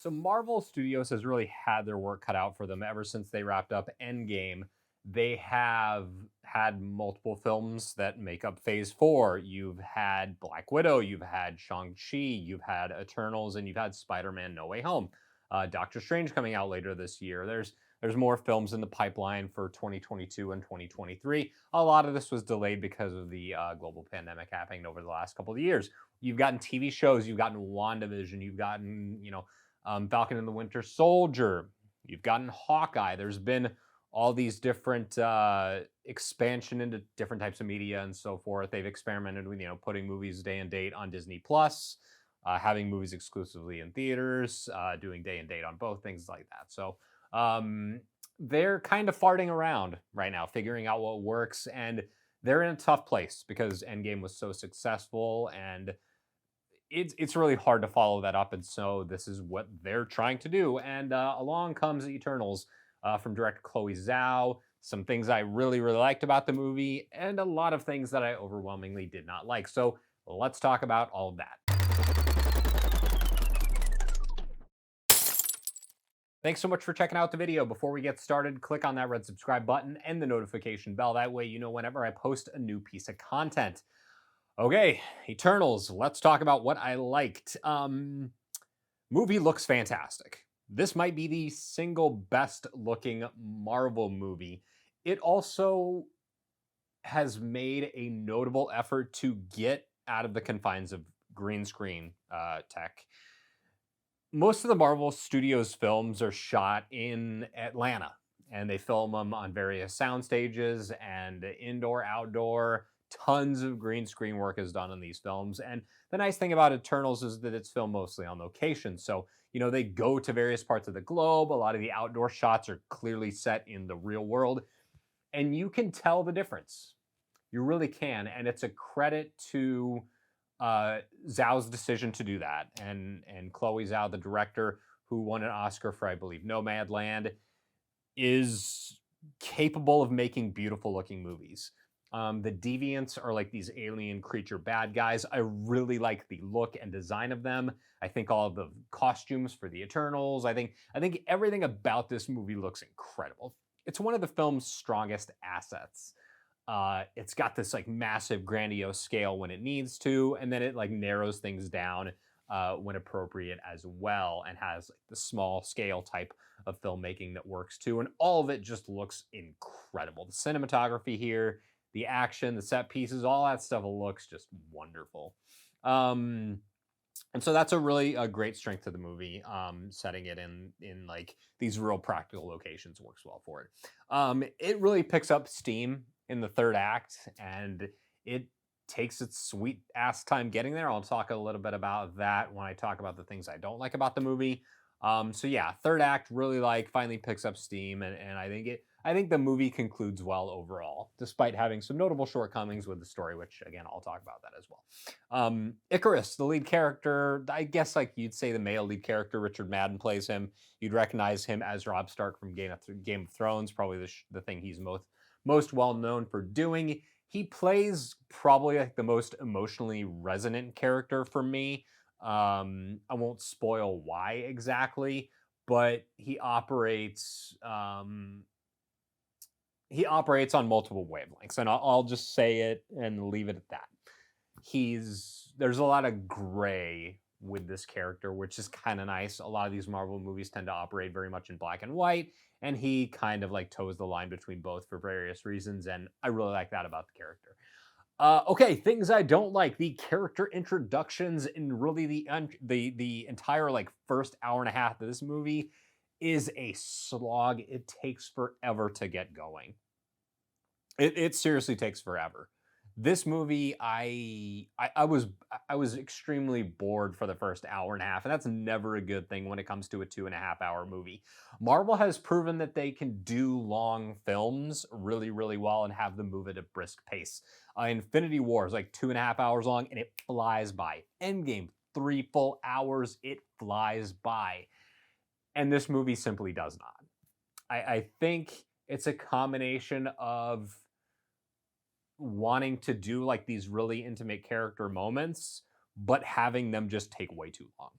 So Marvel Studios has really had their work cut out for them ever since they wrapped up Endgame. They have had multiple films that make up Phase 4. You've had Black Widow, you've had Shang-Chi, you've had Eternals, and you've had Spider-Man No Way Home. Doctor Strange coming out later this year. There's more films in the pipeline for 2022 and 2023. A lot of this was delayed because of the global pandemic happening over the last couple of years. You've gotten TV shows, you've gotten WandaVision, you've gotten, Falcon and the Winter Soldier. You've gotten Hawkeye. There's been all these different expansion into different types of media and so forth. They've experimented with putting movies day and date on Disney Plus, having movies exclusively in theaters, doing day and date on both things like that. So they're kind of farting around right now, figuring out what works, and they're in a tough place because Endgame was so successful and it's really hard to follow that up, and so this is what they're trying to do. And along comes Eternals from director Chloe Zhao. Some things I really liked about the movie, and a lot of things that I overwhelmingly did not like. So let's talk about all of that. Thanks so much for checking out the video. Before we get started, click on that red subscribe button and the notification bell. That way you know whenever I post a new piece of content. Okay, Eternals. Let's talk about what I liked. Movie looks fantastic. This might be the single best looking Marvel movie. It also has made a notable effort to get out of the confines of green screen tech. Most of the Marvel Studios films are shot in Atlanta, and they film them on various sound stages and indoor, outdoor. Tons of green screen work is done on these films. And the nice thing about Eternals is that it's filmed mostly on location. So, they go to various parts of the globe. A lot of the outdoor shots are clearly set in the real world, and you can tell the difference. You really can. And it's a credit to Zhao's decision to do that. And Chloe Zhao, the director who won an Oscar for, I believe, Nomadland, is capable of making beautiful looking movies. The deviants are like these alien creature bad guys. I really like the look and design of them. I think all of the costumes for the Eternals. I think everything about this movie looks incredible. It's one of the film's strongest assets. It's got this like massive grandiose scale when it needs to, and then it like narrows things down when appropriate as well, and has like the small scale type of filmmaking that works too. And all of it just looks incredible. The cinematography here, the action, the set pieces, all that stuff looks just wonderful. And so that's a great strength of the movie. Setting it in like these real practical locations works well for it. It really picks up steam in the third act, and it takes its sweet ass time getting there. I'll talk a little bit about that when I talk about the things I don't like about the movie. So yeah, third act really finally picks up steam, and I think the movie concludes well overall, despite having some notable shortcomings with the story, which again I'll talk about that as well. Icarus, the lead character, I guess like you'd say the male lead character, Richard Madden plays him. You'd recognize him as Robb Stark from Game of Thrones, probably the thing he's most well known for doing. He plays probably like the most emotionally resonant character for me. I won't spoil why exactly, but he operates on multiple wavelengths, and I'll just say it and leave it at that. There's a lot of gray with this character, which is kind of nice. A lot of these Marvel movies tend to operate very much in black and white, and he kind of like toes the line between both for various reasons, and I really like that about the character. Okay, things I don't like: the character introductions and really the entire like first hour and a half of this movie is a slog. It takes forever to get going. It seriously takes forever. This movie, I was extremely bored for the first hour and a half, and that's never a good thing when it comes to a 2.5 hour movie. Marvel has proven that they can do long films really well and have them move at a brisk pace. Infinity War is like 2.5 hours long, and it flies by. Endgame, 3 full hours, it flies by. And this movie simply does not. I think it's a combination of wanting to do like these really intimate character moments, but having them just take way too long.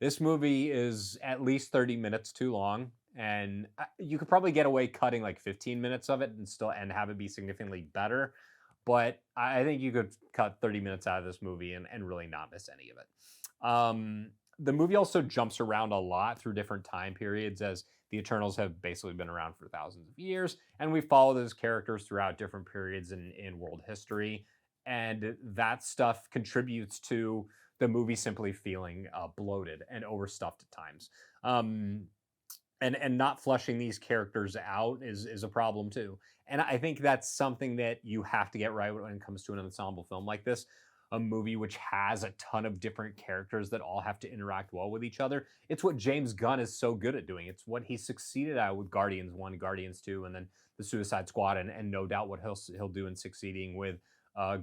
This movie is at least 30 minutes too long, and you could probably get away cutting like 15 minutes of it and have it be significantly better. But I think you could cut 30 minutes out of this movie and really not miss any of it. The movie also jumps around a lot through different time periods, as the Eternals have basically been around for thousands of years, and we follow those characters throughout different periods in world history. And that stuff contributes to the movie simply feeling bloated and overstuffed at times. And not flushing these characters out is a problem too. And I think that's something that you have to get right when it comes to an ensemble film like this, a movie which has a ton of different characters that all have to interact well with each other. It's what James Gunn is so good at doing. It's what he succeeded at with Guardians 1, Guardians 2, and then the Suicide Squad, and no doubt what he'll do in succeeding with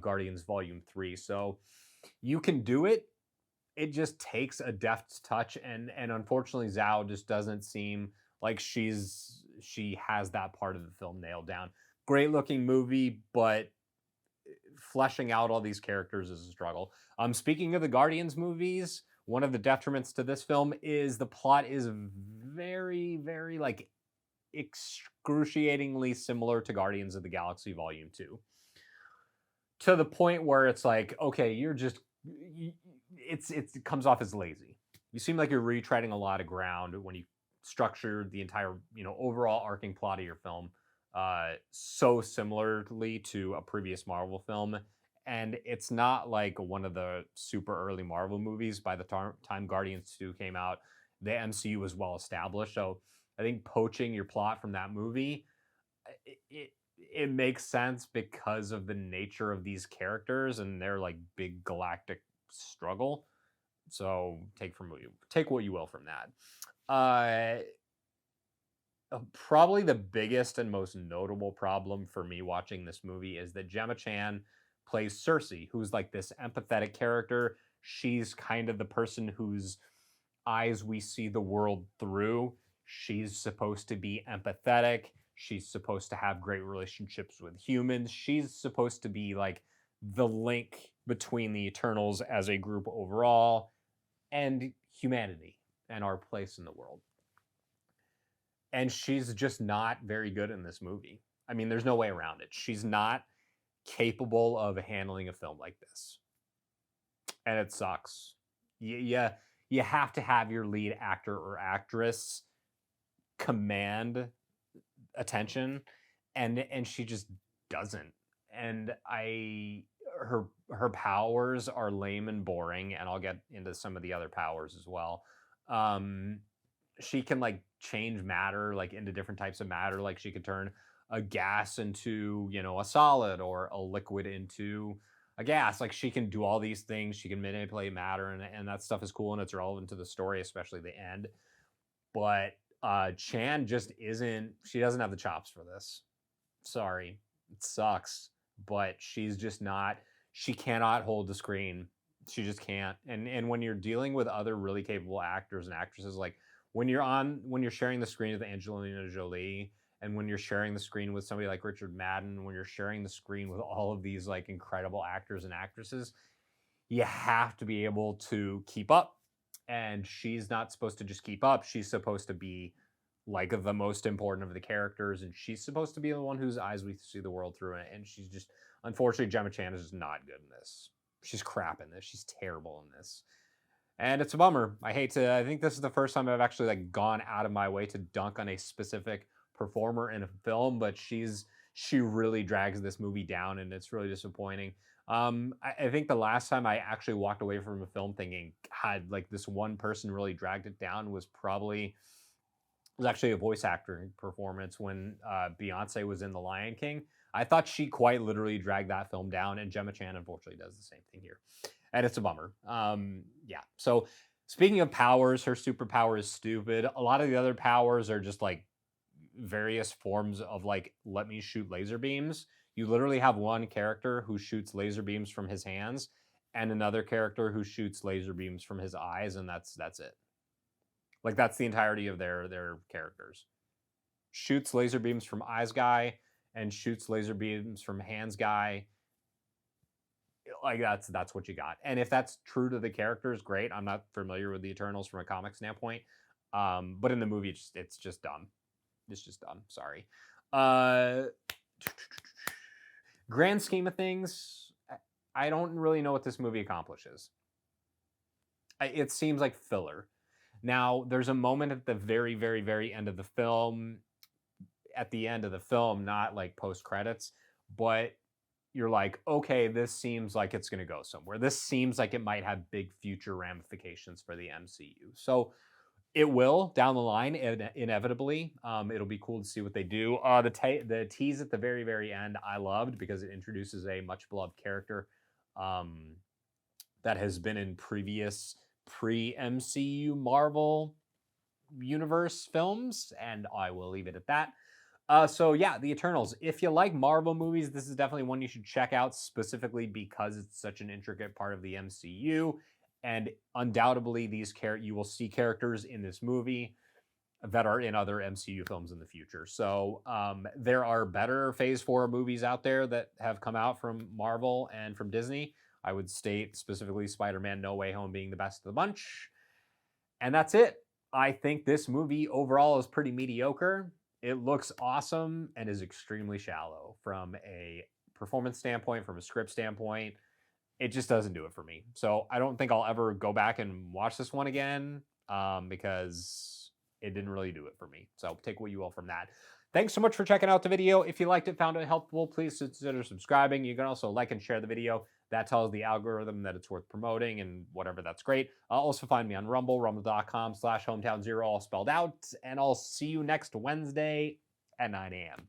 Guardians Volume 3. So you can do it. It just takes a deft touch, and unfortunately Zhao just doesn't seem like she has that part of the film nailed down. Great looking movie, but fleshing out all these characters is a struggle. Speaking of the Guardians movies, one of the detriments to this film is the plot is very, very like excruciatingly similar to Guardians of the Galaxy Volume 2. To the point where it's like, okay, it comes off as lazy. You seem like you're retreading a lot of ground when you structure the entire, overall arcing plot of your film so similarly to a previous Marvel film. And it's not like one of the super early Marvel movies. By the time Guardians 2 came out, the MCU was well established. So I think poaching your plot from that movie, it makes sense because of the nature of these characters and their like big galactic struggle. So take what you will from that. Probably the biggest and most notable problem for me watching this movie is that Gemma Chan plays Cersei, who's like this empathetic character. She's kind of the person whose eyes we see the world through. She's supposed to be empathetic. She's supposed to have great relationships with humans. She's supposed to be like the link between the Eternals as a group overall and humanity and our place in the world. And she's just not very good in this movie. I mean, there's no way around it. She's not capable of handling a film like this. And it sucks. You have to have your lead actor or actress command attention, and she just doesn't. And her powers are lame and boring, and I'll get into some of the other powers as well. She can like change matter like into different types of matter. Like she could turn a gas into, a solid, or a liquid into a gas. Like she can do all these things. She can manipulate matter, and that stuff is cool and it's relevant to the story, especially the end. But Chan just isn't. She doesn't have the chops for this. Sorry, it sucks. But she's just not. She cannot hold the screen. She just can't. And when you're dealing with other really capable actors and actresses, like when you're sharing the screen with Angelina Jolie, and when you're sharing the screen with somebody like Richard Madden, when you're sharing the screen with all of these like incredible actors and actresses, you have to be able to keep up. And she's not supposed to just keep up. She's supposed to be like the most important of the characters, and she's supposed to be the one whose eyes we see the world through. And she's just, unfortunately, Gemma Chan is just not good in this. She's crap in this. She's terrible in this. And it's a bummer. I think this is the first time I've actually like gone out of my way to dunk on a specific performer in a film, but she really drags this movie down, and it's really disappointing. I think the last time I actually walked away from a film thinking, God, like this one person really dragged it down was actually a voice acting performance when Beyonce was in The Lion King. I thought she quite literally dragged that film down, and Gemma Chan unfortunately does the same thing here. And it's a bummer. Yeah. So speaking of powers, her superpower is stupid. A lot of the other powers are just like various forms of like, let me shoot laser beams. You literally have one character who shoots laser beams from his hands, and another character who shoots laser beams from his eyes, and that's it. Like that's the entirety of their characters. Shoots laser beams from eyes guy and shoots laser beams from hands guy. like that's what you got. And if that's true to the characters, great. I'm not familiar with the Eternals from a comic standpoint, but in the movie, it's just dumb. It's just dumb. Sorry. Grand scheme of things, I don't really know what this movie accomplishes. It seems like filler. Now, there's a moment at the very, very, very end of the film, not like post credits, but you're like, okay, this seems like it's going to go somewhere. This seems like it might have big future ramifications for the MCU. So it will down the line, inevitably. It'll be cool to see what they do. The tease at the very, very end, I loved because it introduces a much beloved character that has been in previous pre-MCU Marvel universe films, and I will leave it at that. So yeah, the Eternals. If you like Marvel movies, this is definitely one you should check out, specifically because it's such an intricate part of the MCU. And undoubtedly, you will see characters in this movie that are in other MCU films in the future. So there are better Phase 4 movies out there that have come out from Marvel and from Disney. I would state specifically Spider-Man No Way Home being the best of the bunch. And that's it. I think this movie overall is pretty mediocre. It looks awesome and is extremely shallow from a performance standpoint, from a script standpoint. It just doesn't do it for me. So I don't think I'll ever go back and watch this one again because it didn't really do it for me. So take what you will from that. Thanks so much for checking out the video. If you liked it, found it helpful, please consider subscribing. You can also like and share the video. That tells the algorithm that it's worth promoting and whatever, that's great. Also find me on Rumble, rumble.com/HometownZero, all spelled out. And I'll see you next Wednesday at 9 a.m.